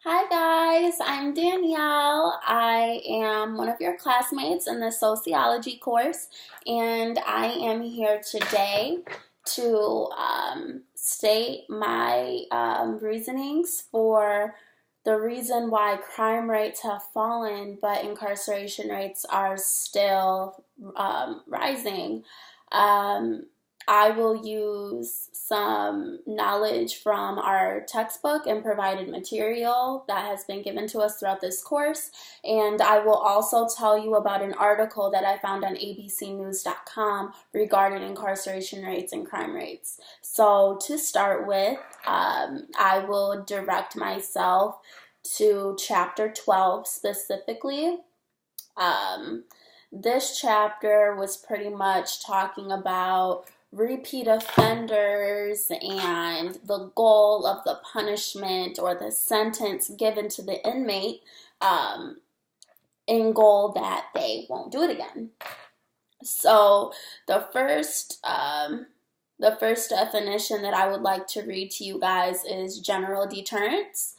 Hi guys, I'm Danielle. I am one of your classmates in the sociology course, and I am here today to state my reasonings for the reason why crime rates have fallen, but incarceration rates are still rising. Um, I will use some knowledge from our textbook and provided material that has been given to us throughout this course. And I will also tell you about an article that I found on abcnews.com regarding incarceration rates and crime rates. So, to start with, I will direct myself to chapter 12 specifically. Um, this chapter was pretty much talking about repeat offenders and the goal of the punishment or the sentence given to the inmate in goal that they won't do it again. So the first the first definition that I would like to read to you guys is general deterrence.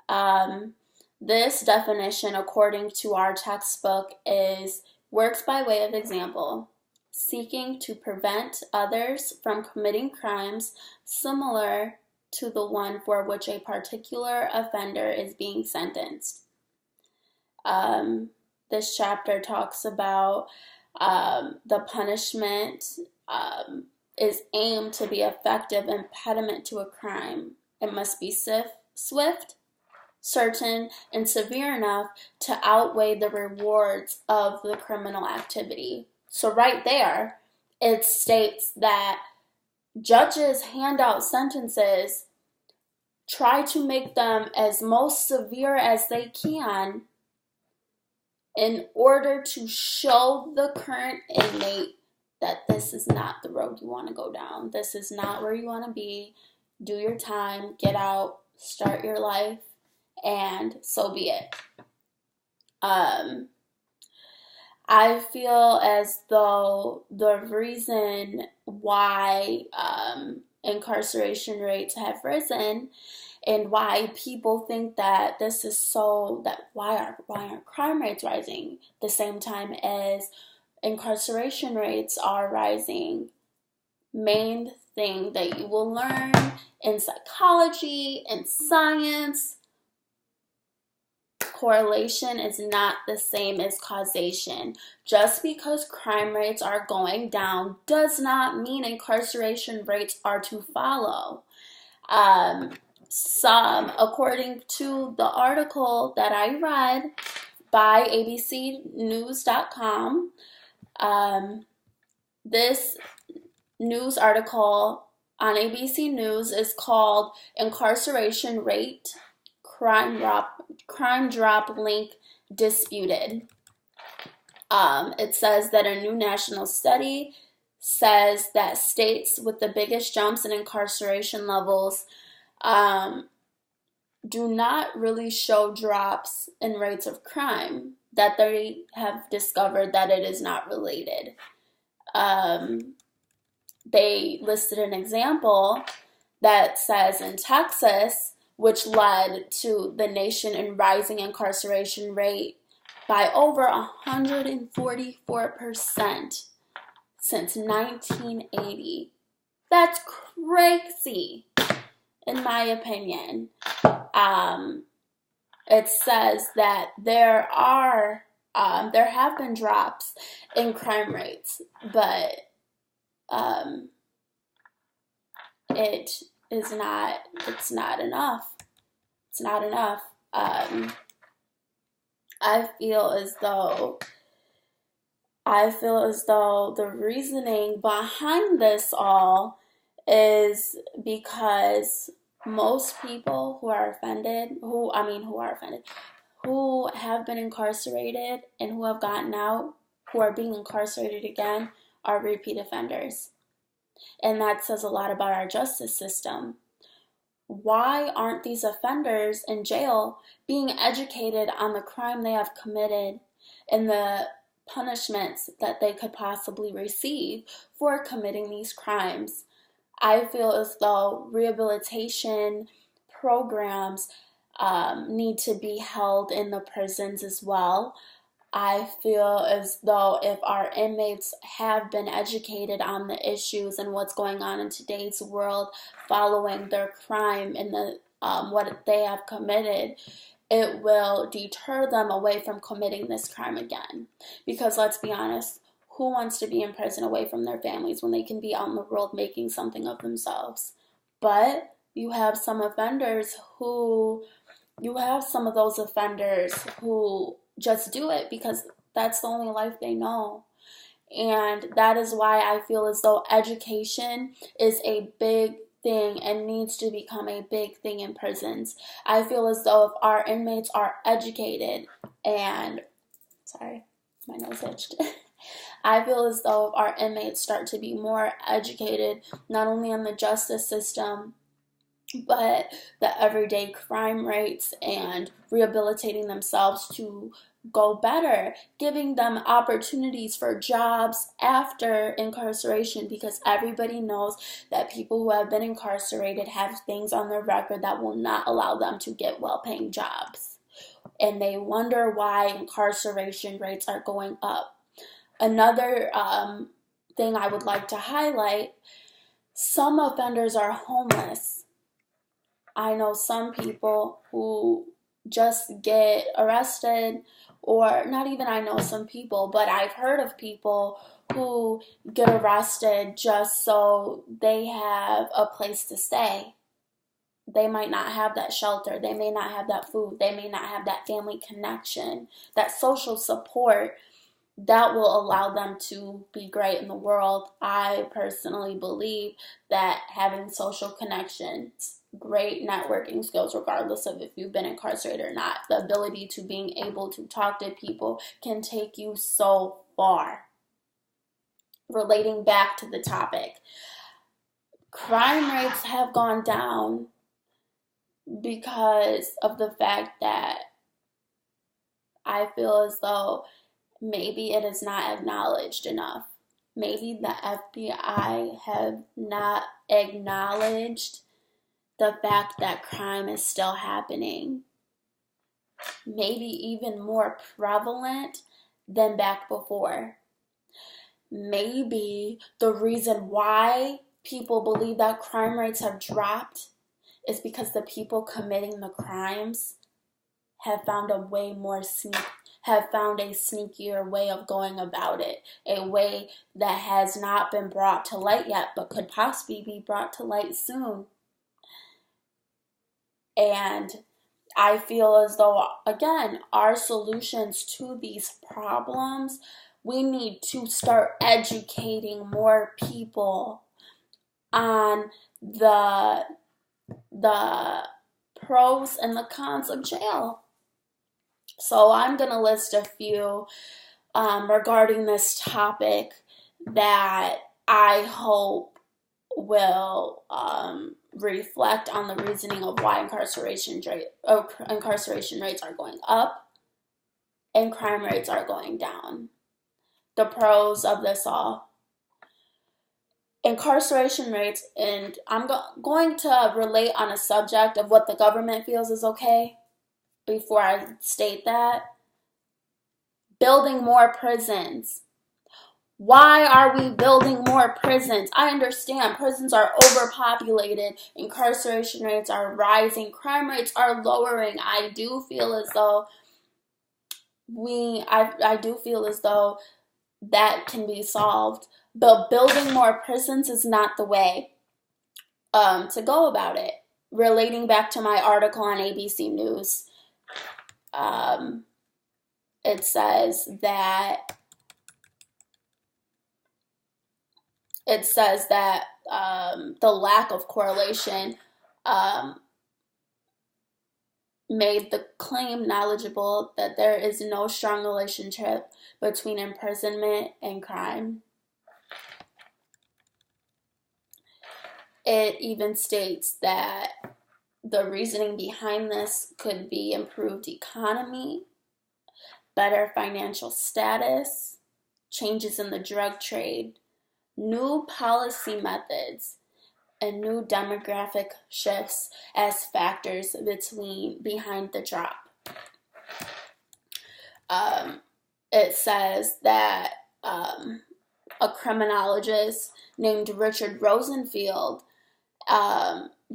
Um, this definition, according to our textbook, is works by way of example, seeking to prevent others from committing crimes similar to the one for which a particular offender is being sentenced. Um, this chapter talks about the punishment is aimed to be effective impediment to a crime. It must be swift, certain, and severe enough to outweigh the rewards of the criminal activity. So, right there, it states that judges hand out sentences, try to make them as most severe as they can in order to show the current inmate that this is not the road you want to go down. This is not where you want to be. Do your time, get out, start your life, and so be it. I feel as though the reason why incarceration rates have risen and why people think that this is so that why aren't crime rates rising the same time as incarceration rates are rising. Main thing that you will learn in psychology and science, correlation is not the same as causation. Just because crime rates are going down does not mean incarceration rates are to follow. According to the article that I read by abcnews.com, this news article on ABC News is called Incarceration Rate Crime Drop Link Disputed. It says that a new national study says that states with the biggest jumps in incarceration levels do not really show drops in rates of crime, that they have discovered that it is not related. They listed an example that says in Texas, which led to the nation in rising incarceration rate by over 144% since 1980. That's crazy, in my opinion. It says that there have been drops in crime rates, but it's not enough. It's not enough. I feel as though the reasoning behind this all is because most people who have been incarcerated and who have gotten out, who are being incarcerated again, are repeat offenders. And that says a lot about our justice system. Why aren't these offenders in jail being educated on the crime they have committed and the punishments that they could possibly receive for committing these crimes? I feel as though rehabilitation programs need to be held in the prisons as well. I feel as though if our inmates have been educated on the issues and what's going on in today's world following their crime and the what they have committed, it will deter them away from committing this crime again. Because let's be honest, who wants to be in prison away from their families when they can be out in the world making something of themselves? But you have some offenders who, you have some of those offenders who just do it because that's the only life they know. And that is why I feel as though education is a big thing and needs to become a big thing in prisons. I feel as though if our inmates are educated and, sorry, my nose itched. I feel as though if our inmates start to be more educated, not only on the justice system, but the everyday crime rates and rehabilitating themselves to go better, giving them opportunities for jobs after incarceration, because everybody knows that people who have been incarcerated have things on their record that will not allow them to get well-paying jobs. And they wonder why incarceration rates are going up. Another thing I would like to highlight, some offenders are homeless. I know some people who just get arrested, or not even I know some people, but I've heard of people who get arrested just so they have a place to stay. They might not have that shelter. They may not have that food. They may not have that family connection, that social support that will allow them to be great in the world. I personally believe that having social connections, great networking skills, regardless of if you've been incarcerated or not, the ability to being able to talk to people can take you so far. Relating back to the topic, crime rates have gone down because of the fact that I feel as though maybe it is not acknowledged enough. Maybe the FBI have not acknowledged the fact that crime is still happening. Maybe even more prevalent than back before. Maybe the reason why people believe that crime rates have dropped is because the people committing the crimes have found a sneakier way of going about it, a way that has not been brought to light yet, but could possibly be brought to light soon. And I feel as though, again, our solutions to these problems, we need to start educating more people on the pros and the cons of jail. So I'm going to list a few regarding this topic that I hope will reflect on the reasoning of why incarceration rates are going up and crime rates are going down. The pros of this all. Incarceration rates, and I'm going to relate on a subject of what the government feels is okay before I state that. Building more prisons. Why are we building more prisons? I understand prisons are overpopulated, incarceration rates are rising, crime rates are lowering. I do feel as though that can be solved, but building more prisons is not the way to go about it. Relating back to my article on ABC News, it says that the lack of correlation made the claim knowledgeable that there is no strong relationship between imprisonment and crime. It even states that the reasoning behind this could be improved economy, better financial status, changes in the drug trade, new policy methods, and new demographic shifts as factors behind the drop. It says that a criminologist named Richard Rosenfield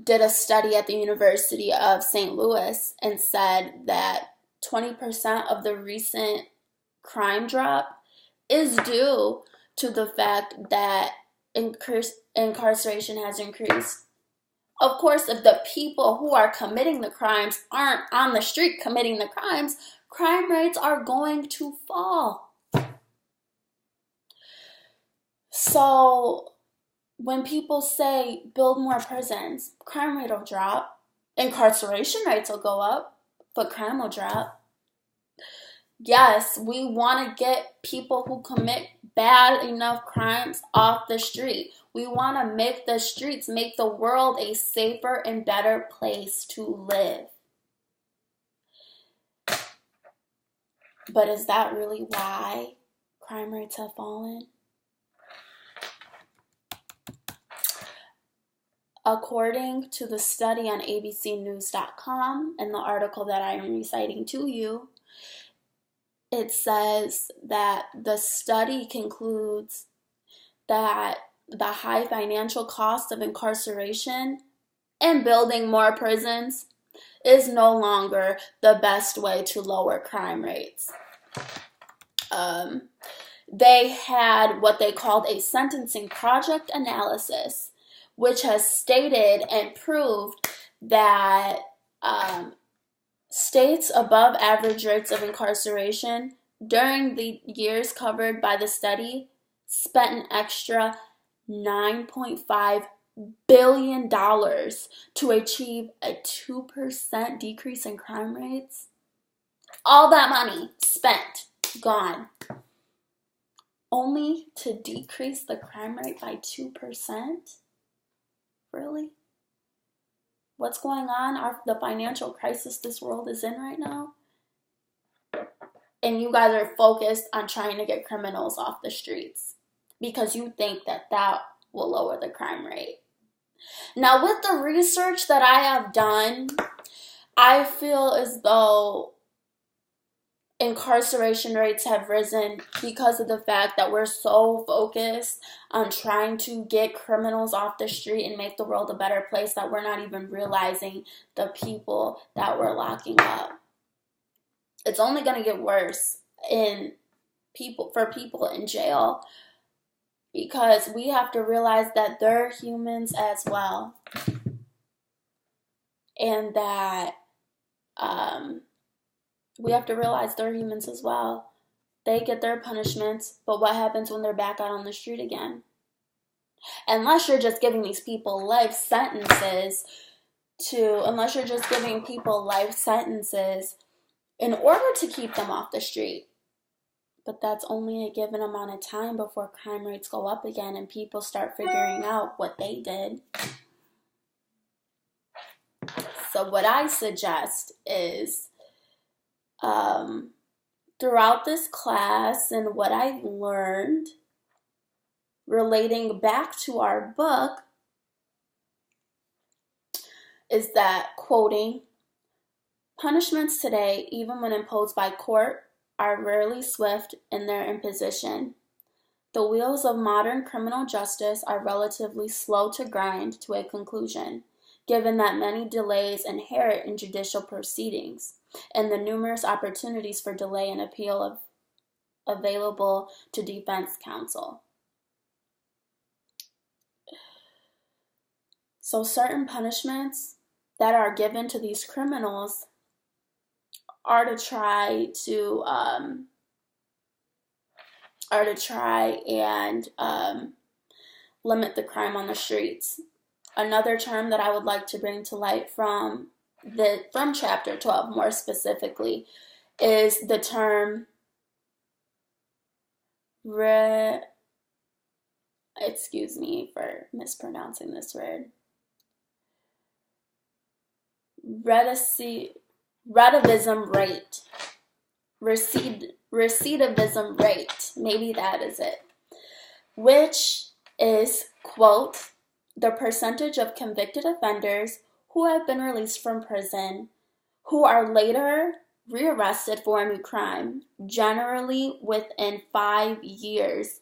did a study at the University of St. Louis and said that 20% of the recent crime drop is due to the fact that incarceration has increased. Of course, if the people who are committing the crimes aren't on the street committing the crimes, crime rates are going to fall. So when people say build more prisons, crime rate will drop, incarceration rates will go up, but crime will drop. Yes, we want to get people who commit bad enough crimes off the street. We want to make the streets, make the world a safer and better place to live. But is that really why crime rates have fallen? According to the study on abcnews.com and the article that I am reciting to you, it says that the study concludes that the high financial cost of incarceration and building more prisons is no longer the best way to lower crime rates. They had what they called a sentencing project analysis, which has stated and proved that states above average rates of incarceration during the years covered by the study spent an extra $9.5 billion to achieve a 2% decrease in crime rates. All that money spent, gone, only to decrease the crime rate by 2%? Really? What's going on? The financial crisis this world is in right now? And you guys are focused on trying to get criminals off the streets because you think that that will lower the crime rate. Now, with the research that I have done, I feel as though incarceration rates have risen because of the fact that we're so focused on trying to get criminals off the street and make the world a better place that we're not even realizing the people that we're locking up. It's only going to get worse for people in jail because we have to realize that they're humans as well, and that we have to realize they're humans as well. They get their punishments, but what happens when they're back out on the street again? Unless you're just giving these people life sentences in order to keep them off the street. But that's only a given amount of time before crime rates go up again and people start figuring out what they did. So what I suggest is throughout this class and what I've learned relating back to our book is that, quoting, punishments today, even when imposed by court, are rarely swift in their imposition. The wheels of modern criminal justice are relatively slow to grind to a conclusion, given that many delays inherent in judicial proceedings and the numerous opportunities for delay and appeal available to defense counsel. So certain punishments that are given to these criminals are to try and limit the crime on the streets. Another term that I would like to bring to light from chapter 12 more specifically is the term excuse me for mispronouncing this word. Recidivism rate. Recidivism rate. Maybe that is it. Which is, quote, the percentage of convicted offenders who have been released from prison who are later rearrested for a new crime, generally within 5 years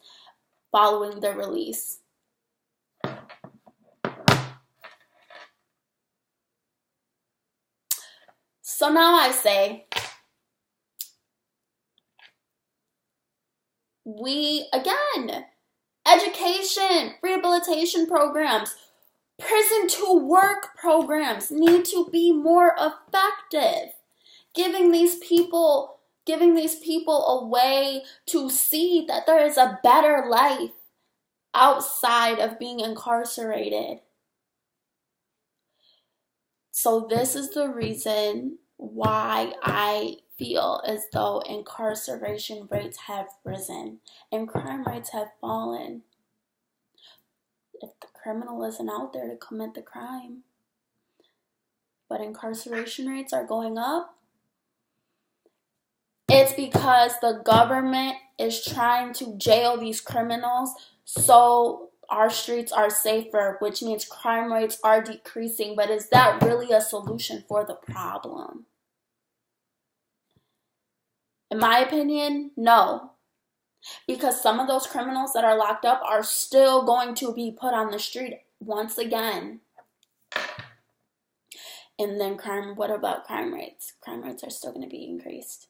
following their release. So now I say, education, rehabilitation programs, prison to work programs need to be more effective. Giving these people a way to see that there is a better life outside of being incarcerated. So this is the reason why I feel as though incarceration rates have risen and crime rates have fallen. If the criminal isn't out there to commit the crime, but incarceration rates are going up, it's because the government is trying to jail these criminals so our streets are safer, which means crime rates are decreasing. But is that really a solution for the problem? In my opinion, no. Because some of those criminals that are locked up are still going to be put on the street once again. And then what about crime rates? Crime rates are still going to be increased.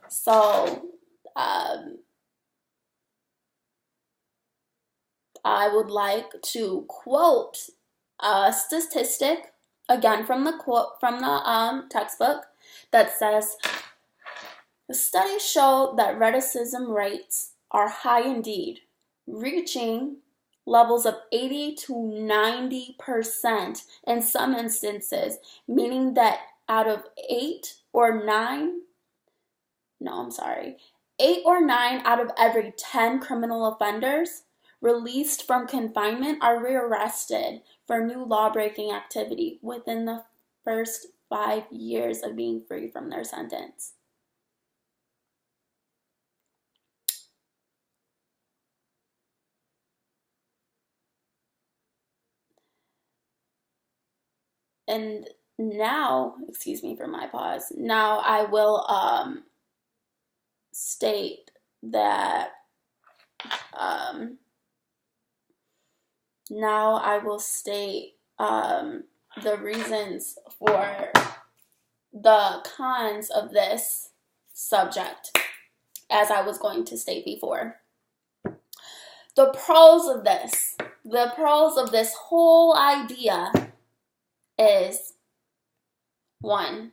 So, I would like to quote a statistic, again from the textbook, that says, the studies show that recidivism rates are high indeed, reaching levels of 80 to 90% in some instances, meaning that out of 8 or 9 out of every 10 criminal offenders released from confinement are rearrested for new law-breaking activity within the first 5 years of being free from their sentence. And now, excuse me for my pause, now I will state that the reasons for the cons of this subject, as I was going to state before. The pros of this whole idea is, 1,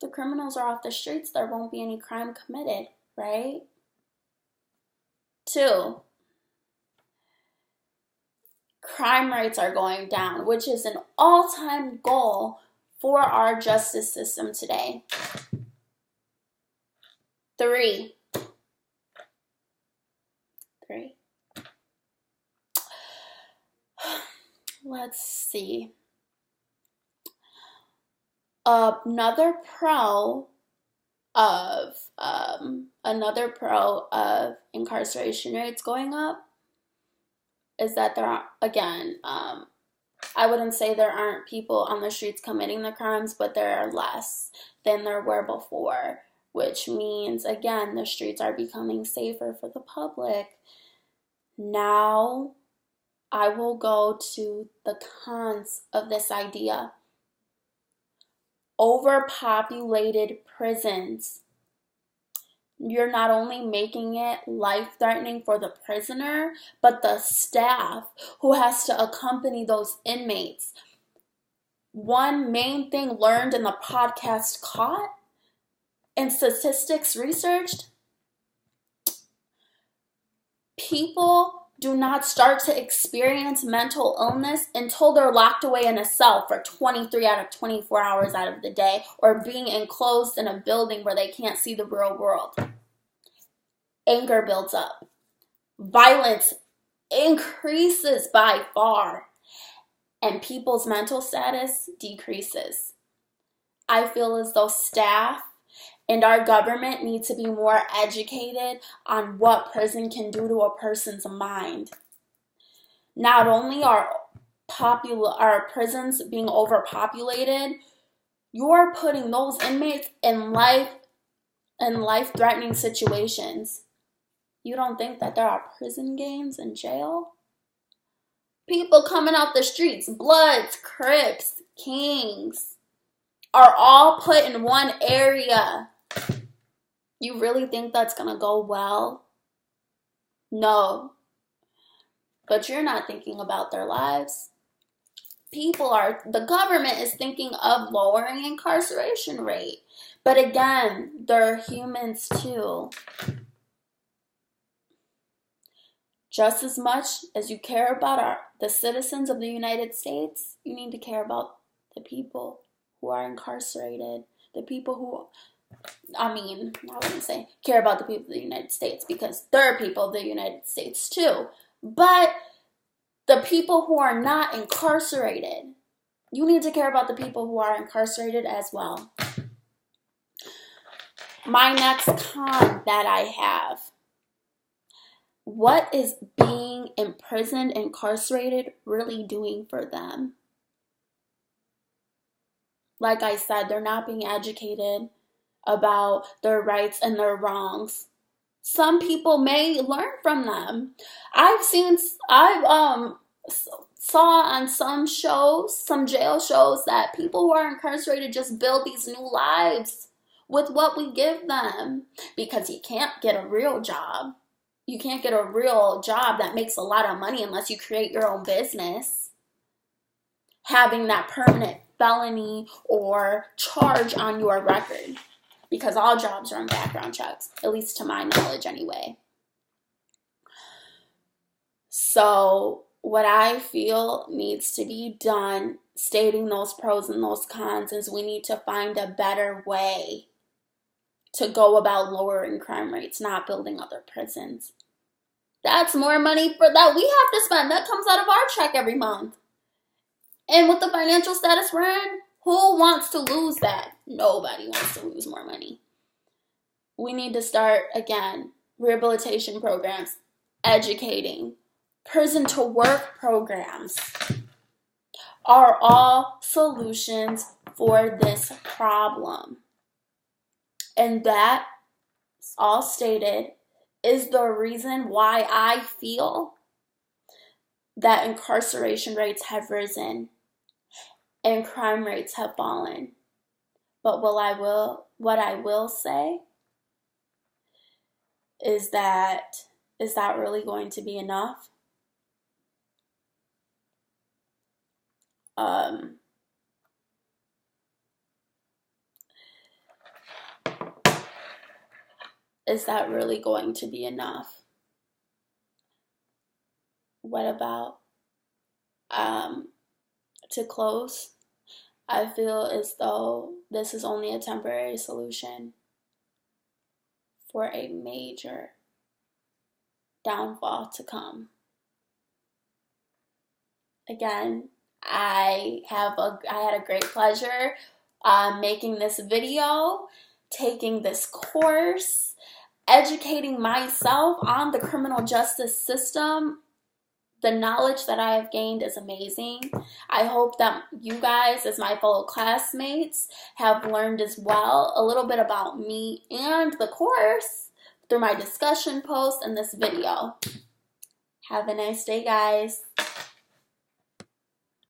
the criminals are off the streets, there won't be any crime committed, right? 2, crime rates are going down, which is an all-time goal for our justice system today. 3, let's see. Another pro of incarceration rates going up is that there are, again, I wouldn't say there aren't people on the streets committing the crimes, but there are less than there were before, which means, again, the streets are becoming safer for the public. Now, I will go to the cons of this idea. Overpopulated prisons. You're not only making it life-threatening for the prisoner, but the staff who has to accompany those inmates. One main thing learned in the podcast Caught and statistics researched, people do not start to experience mental illness until they're locked away in a cell for 23 out of 24 hours out of the day, or being enclosed in a building where they can't see the real world. Anger builds up. Violence increases by far. And people's mental status decreases. I feel as though staff And our government needs to be more educated on what prison can do to a person's mind. Not only are prisons being overpopulated, you're putting those inmates in life-threatening situations. You don't think that there are prison gangs in jail? People coming out the streets, Bloods, Crips, Kings, are all put in one area. You really think that's going to go well? No. But you're not thinking about their lives. The government is thinking of lowering incarceration rate. But again, they're humans too. Just as much as you care about the citizens of the United States, you need to care about the people who are incarcerated. The people who, I wouldn't say care about the people of the United States, because they're people of the United States too. But the people who are not incarcerated, you need to care about the people who are incarcerated as well. My next con that I have. What is being imprisoned, incarcerated really doing for them? Like I said, they're not being educated about their rights and their wrongs. Some people may learn from them. I saw on some shows, some jail shows, that people who are incarcerated just build these new lives with what we give them, because you can't get a real job. You can't get a real job that makes a lot of money unless you create your own business. Having that permanent felony or charge on your record, because all jobs run background checks, at least to my knowledge anyway. So what I feel needs to be done, stating those pros and those cons, is we need to find a better way to go about lowering crime rates, not building other prisons. That's more money that we have to spend. That comes out of our check every month. And with the financial status we're in, who wants to lose that? Nobody wants to lose more money. We need to start, again, rehabilitation programs, educating, prison to work programs are all solutions for this problem. And that, all stated, is the reason why I feel that incarceration rates have risen and crime rates have fallen. But what I will say is that really going to be enough? Is that really going to be enough? What about, to close, I feel as though this is only a temporary solution for a major downfall to come. Again, I had a great pleasure making this video, taking this course, educating myself on the criminal justice system. The knowledge that I have gained is amazing. I hope that you guys, as my fellow classmates, have learned as well a little bit about me and the course through my discussion post and this video. Have a nice day, guys.